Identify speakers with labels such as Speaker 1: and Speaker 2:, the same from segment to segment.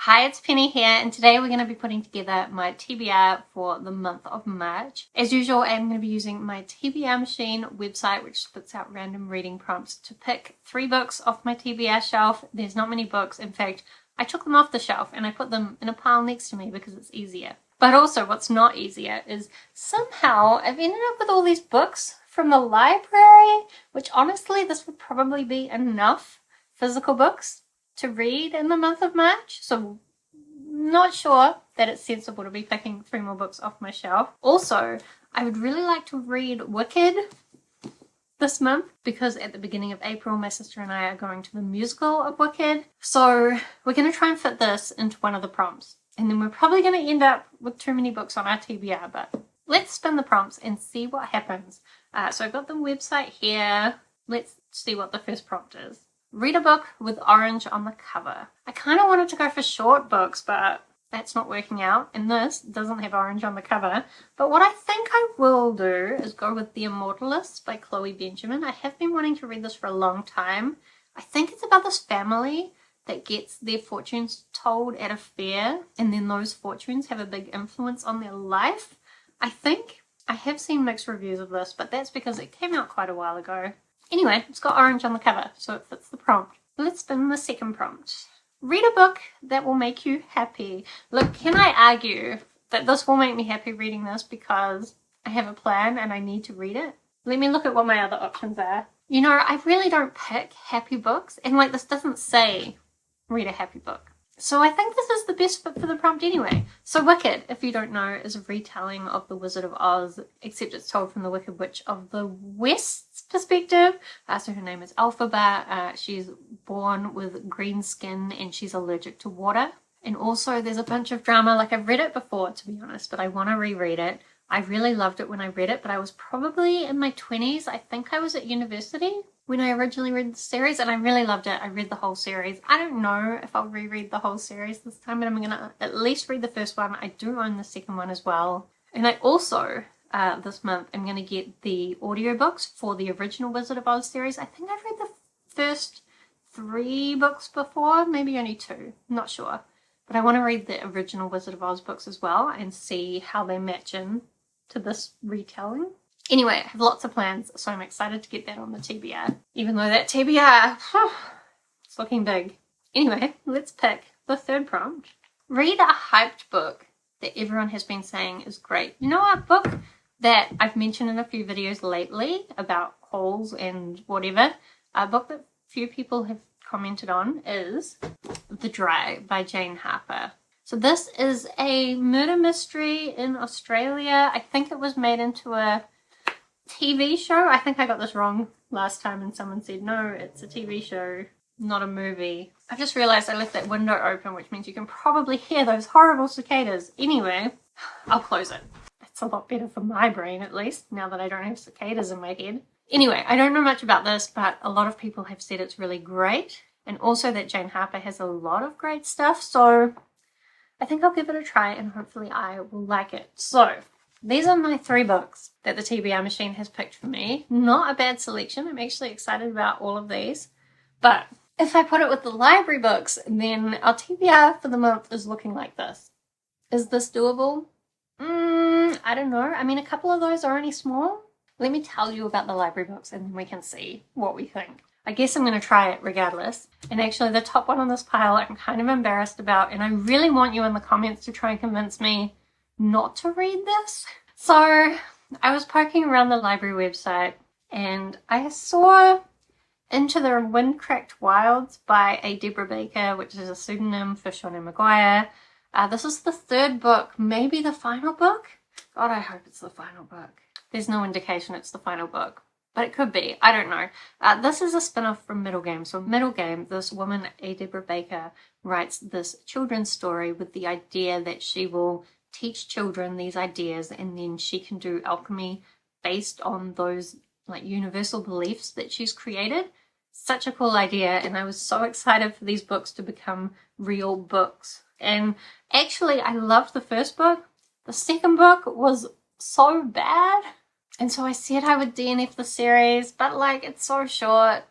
Speaker 1: Hi, it's Penny here, and today we're going to be putting together my TBR for the month of March. As usual, I'm going to be using my TBR machine website, which spits out random reading prompts, to pick 3 books off my TBR shelf. There's not many books. In fact, I took them off the shelf and I put them in a pile next to me because it's easier. But also, what's not easier is somehow I've ended up with all these books from the library, which honestly, this would probably be enough physical books to read in the month of March, so not sure that it's sensible to be picking 3 more books off my shelf. Also, I would really like to read Wicked this month because at the beginning of April my sister and I are going to the musical of Wicked, so we're going to try and fit this into one of the prompts, and then we're probably going to end up with too many books on our TBR, but let's spin the prompts and see what happens. So I've got the website here. Let's see what the first prompt is. Read a book with orange on the cover. I kind of wanted to go for short books, but that's not working out. And this doesn't have orange on the cover. But what I think I will do is go with The Immortalist by Chloe Benjamin. I have been wanting to read this for a long time. I think it's about this family that gets their fortunes told at a fair, and then those fortunes have a big influence on their life. I think I have seen mixed reviews of this, but that's because it came out quite a while ago. Anyway, it's got orange on the cover, so it fits the prompt. Let's spin the second prompt. Read a book that will make you happy. Look, can I argue that this will make me happy reading this because I have a plan and I need to read it? Let me look at what my other options are. You know, I really don't pick happy books, and like this doesn't say read a happy book. So I think this is the best fit for the prompt anyway. So Wicked, if you don't know, is a retelling of The Wizard of Oz, except it's told from the Wicked Witch of the West's perspective. So her name is Elphaba. She's born with green skin and she's allergic to water. And also there's a bunch of drama. Like, I've read it before, to be honest, but I want to reread it. I really loved it when I read it, but I was probably in my 20s. I think I was at university when I originally read the series, and I really loved it. I read the whole series. I don't know if I'll reread the whole series this time, but I'm going to at least read the first one. I do own the second one as well. And I also, this month, I'm going to get the audiobooks for the original Wizard of Oz series. I think I've read the first 3 books before, maybe only 2, I'm not sure. But I want to read the original Wizard of Oz books as well and see how they match in to this retelling. Anyway, I have lots of plans, so I'm excited to get that on the TBR. Even though that TBR, it's looking big. Anyway, let's pick the third prompt. Read a hyped book that everyone has been saying is great. You know, a book that I've mentioned in a few videos lately about hauls and whatever, a book that few people have commented on is The Dry by Jane Harper. So this is a murder mystery in Australia. I think it was made into a TV show. I think I got this wrong last time and someone said, no, it's a TV show, not a movie. I just realized I left that window open, which means you can probably hear those horrible cicadas. Anyway, I'll close it. It's a lot better for my brain, at least, now that I don't have cicadas in my head. Anyway, I don't know much about this, but a lot of people have said it's really great, and also that Jane Harper has a lot of great stuff, so I think I'll give it a try and hopefully I will like it. So these are my 3 books that the TBR machine has picked for me. Not a bad selection. I'm actually excited about all of these. But if I put it with the library books, then our TBR for the month is looking like this. Is this doable? I don't know. I mean, a couple of those are only small. Let me tell you about the library books and then we can see what we think. I guess I'm going to try it regardless. And actually the top one on this pile I'm kind of embarrassed about, and I really want you in the comments to try and convince me not to read this. So I was poking around the library website and I saw Into the Wind-Cracked Wilds by a Deborah Baker, which is a pseudonym for Shauna Maguire. This is the 3rd book, maybe the final book? God, I hope it's the final book. There's no indication it's the final book, but it could be. I don't know. This is a spin-off from Middle Game. So Middle Game, this woman, A. Deborah Baker, writes this children's story with the idea that she will teach children these ideas and then she can do alchemy based on those like universal beliefs that she's created. Such a cool idea, and I was so excited for these books to become real books. And actually I loved the first book. The second book was so bad, and so I said I would DNF the series, but like it's so short.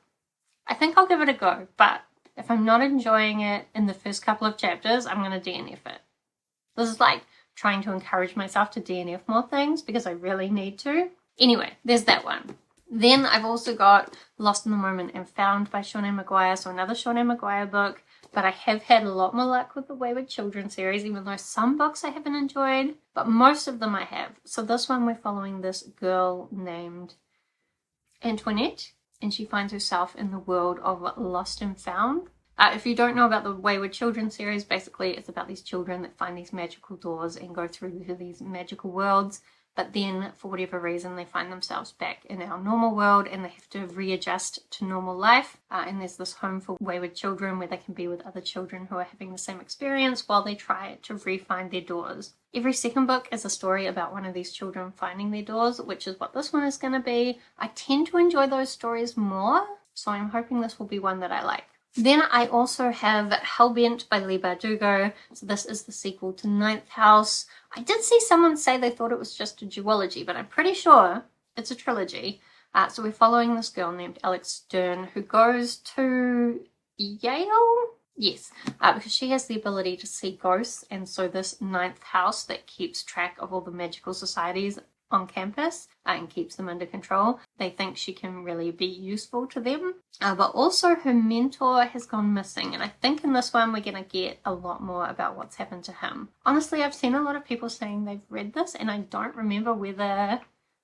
Speaker 1: I think I'll give it a go, but if I'm not enjoying it in the first couple of chapters, I'm going to DNF it. This is like trying to encourage myself to DNF more things because I really need to. Anyway, there's that one. Then I've also got Lost in the Moment and Found by Shawnee Maguire, so another Shawnee Maguire book. But I have had a lot more luck with the Wayward Children series, even though some books I haven't enjoyed, but most of them I have. So this one we're following this girl named Antoinette, and she finds herself in the world of Lost and Found. If you don't know about the Wayward Children series, basically it's about these children that find these magical doors and go through to these magical worlds, but then for whatever reason they find themselves back in our normal world and they have to readjust to normal life. And there's this home for wayward children where they can be with other children who are having the same experience while they try to re-find their doors. Every second book is a story about one of these children finding their doors, which is what this one is going to be. I tend to enjoy those stories more, so I'm hoping this will be one that I like. Then I also have Hellbent by Leigh Bardugo. So this is the sequel to Ninth House. I did see someone say they thought it was just a duology, but I'm pretty sure it's a trilogy. So we're following this girl named Alex Stern who goes to Yale? Yes, because she has the ability to see ghosts, and so this Ninth House that keeps track of all the magical societies on campus and keeps them under control, they think she can really be useful to them. But also her mentor has gone missing, and I think in this one we're going to get a lot more about what's happened to him. Honestly, I've seen a lot of people saying they've read this, and I don't remember whether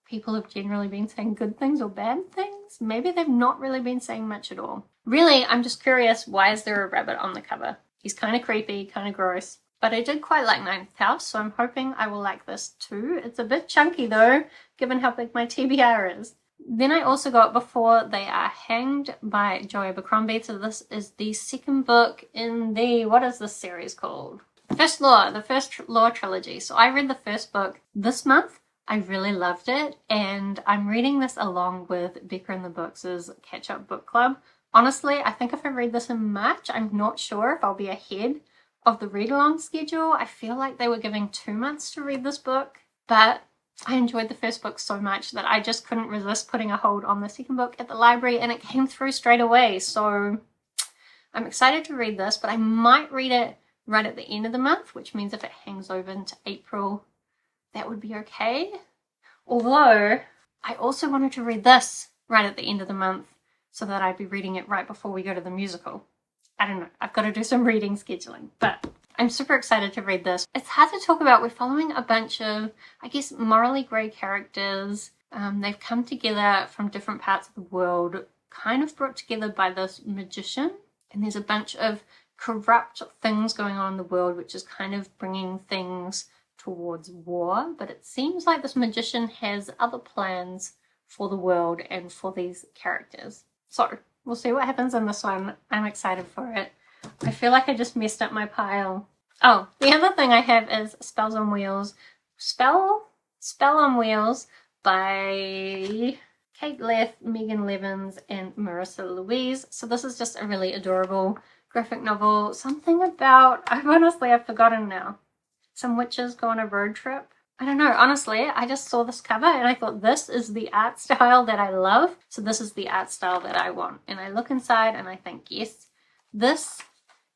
Speaker 1: people have generally been saying good things or bad things. Maybe they've not really been saying much at all. Really, I'm just curious, why is there a rabbit on the cover? He's kind of creepy, kind of gross. But I did quite like Ninth House, so I'm hoping I will like this too. It's a bit chunky though, given how big my TBR is. Then I also got Before They Are Hanged by Joy Abercrombie. So this is the second book in the, what is this series called? First Law, the First Law trilogy. So I read the first book this month. I really loved it, and I'm reading this along with Becca and the Books' catch-up book club. Honestly, I think if I read this in March, I'm not sure if I'll be ahead of the read-along schedule. I feel like they were giving 2 months to read this book, but I enjoyed the first book so much that I just couldn't resist putting a hold on the second book at the library, and it came through straight away. So I'm excited to read this, but I might read it right at the end of the month, which means if it hangs over into April, that would be okay. Although I also wanted to read this right at the end of the month so that I'd be reading it right before we go to the musical. I don't know, I've got to do some reading scheduling, but I'm super excited to read this. It's hard to talk about. We're following a bunch of, I guess, morally grey characters. They've come together from different parts of the world, kind of brought together by this magician. And there's a bunch of corrupt things going on in the world, which is kind of bringing things towards war. But it seems like this magician has other plans for the world and for these characters. So we'll see what happens in this one. I'm excited for it. I feel like I just messed up my pile. Oh, the other thing I have is Spells on Wheels. Spell on Wheels by Kate Leff, Megan Levins, and Marissa Louise. So this is just a really adorable graphic novel. Something about, I've forgotten now. Some witches go on a road trip. I don't know, honestly, I just saw this cover and I thought this is the art style that I love. So this is the art style that I want. And I look inside and I think, yes, this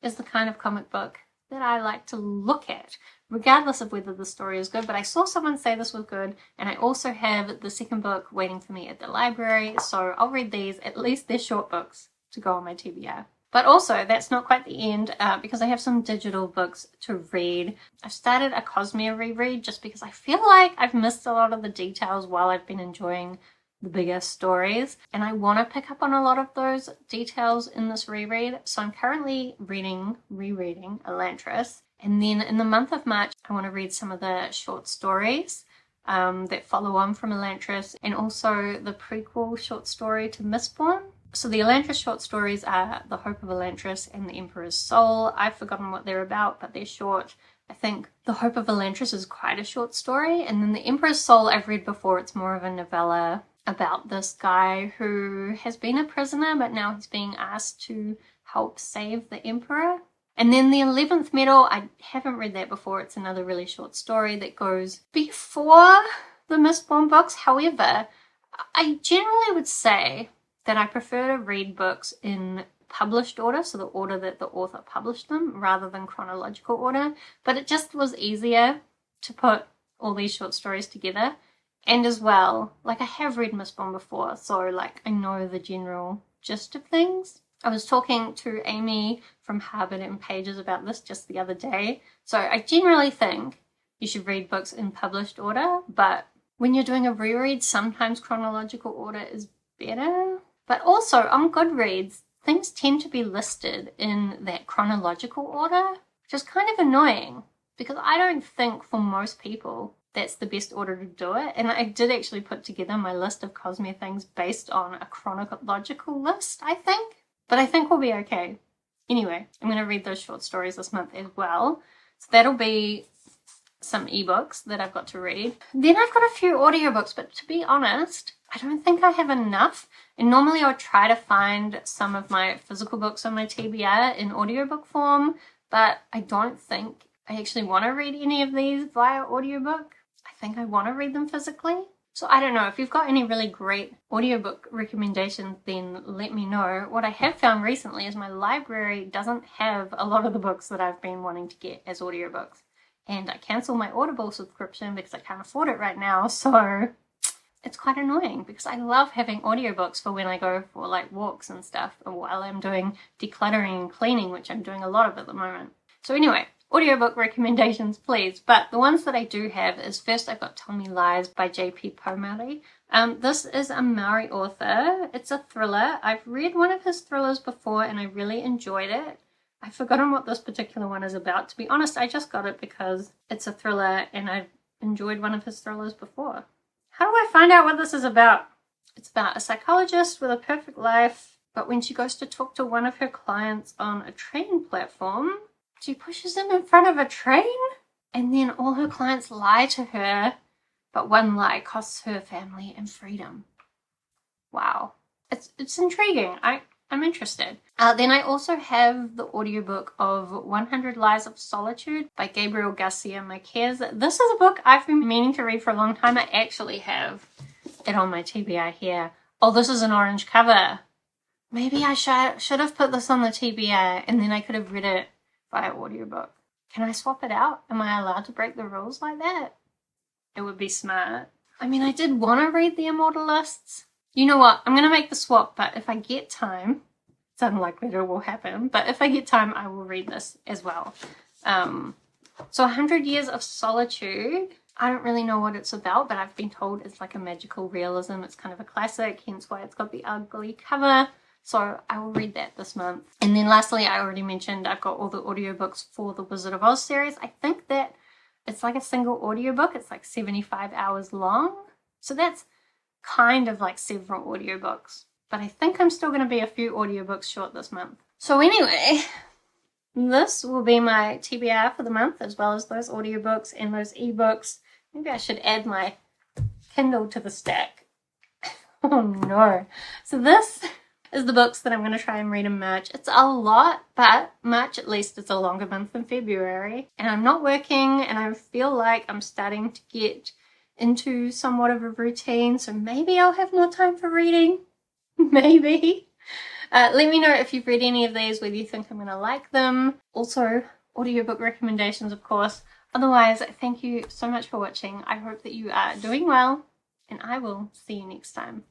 Speaker 1: is the kind of comic book that I like to look at, regardless of whether the story is good. But I saw someone say this was good, and I also have the second book waiting for me at the library, so I'll read these. At least they're short books to go on my TBR. But also, that's not quite the end, because I have some digital books to read. I've started a Cosmere reread just because I feel like I've missed a lot of the details while I've been enjoying the bigger stories, and I want to pick up on a lot of those details in this reread. So I'm currently rereading Elantris, and then in the month of March I want to read some of the short stories that follow on from Elantris, and also the prequel short story to Mistborn. So the Elantris short stories are The Hope of Elantris and The Emperor's Soul. I've forgotten what they're about, but they're short. I think The Hope of Elantris is quite a short story, and then The Emperor's Soul I've read before. It's more of a novella about this guy who has been a prisoner, but now he's being asked to help save the emperor. And then The 11th Metal, I haven't read that before. It's another really short story that goes before the Mistborn books. However, I generally would say that I prefer to read books in published order, so the order that the author published them, rather than chronological order. But it just was easier to put all these short stories together. And as well, like, I have read Mistborn before, so like I know the general gist of things. I was talking to Amy from Harvard and Pages about this just the other day. So I generally think you should read books in published order, but when you're doing a reread, sometimes chronological order is better. But also on Goodreads, things tend to be listed in that chronological order, which is kind of annoying because I don't think for most people that's the best order to do it. And I did actually put together my list of Cosmere things based on a chronological list, I think. But I think we'll be okay. Anyway, I'm going to read those short stories this month as well. So that'll be some ebooks that I've got to read. Then I've got a few audiobooks, but to be honest, I don't think I have enough. And normally I would try to find some of my physical books on my TBR in audiobook form, but I don't think I actually want to read any of these via audiobook. I think I want to read them physically. So I don't know, if you've got any really great audiobook recommendations, then let me know. What I have found recently is my library doesn't have a lot of the books that I've been wanting to get as audiobooks. And I cancelled my Audible subscription because I can't afford it right now. So it's quite annoying because I love having audiobooks for when I go for like walks and stuff, or while I'm doing decluttering and cleaning, which I'm doing a lot of at the moment. So anyway, audiobook recommendations, please. But the ones that I do have is, first I've got Tell Me Lies by J.P. Pomali. This is a Maori author. It's a thriller. I've read one of his thrillers before and I really enjoyed it. I've forgotten what this particular one is about. To be honest, I just got it because it's a thriller and I've enjoyed one of his thrillers before. How do I find out what this is about? It's about a psychologist with a perfect life, but when she goes to talk to one of her clients on a train platform, she pushes him in front of a train, and then all her clients lie to her, but one lie costs her family and freedom. Wow. It's intriguing. I'm interested. Then I also have the audiobook of 100 Lies of Solitude by Gabriel Garcia Marquez. This is a book I've been meaning to read for a long time. I actually have it on my TBR here. Oh, this is an orange cover. Maybe I should have put this on the TBR and then I could have read it via audiobook. Can I swap it out? Am I allowed to break the rules like that? It would be smart. I mean, I did want to read The Immortalists. You know what? I'm going to make the swap, but if I get time, it's unlikely that it will happen, but if I get time, I will read this as well. So 100 Years of Solitude. I don't really know what it's about, but I've been told it's like a magical realism. It's kind of a classic, hence why it's got the ugly cover. So I will read that this month. And then lastly, I already mentioned I've got all the audiobooks for the Wizard of Oz series. I think that it's like a single audiobook. It's like 75 hours long. So that's kind of like several audiobooks. But I think I'm still going to be a few audiobooks short this month. So anyway, this will be my TBR for the month, as well as those audiobooks and those ebooks. Maybe I should add my Kindle to the stack. Oh no. So this is the books that I'm going to try and read in March. It's a lot, but March at least is a longer month than February. And I'm not working and I feel like I'm starting to get into somewhat of a routine. So maybe I'll have more time for reading. Maybe. Let me know if you've read any of these, whether you think I'm going to like them. Also, audiobook recommendations, of course. Otherwise, thank you so much for watching. I hope that you are doing well, and I will see you next time.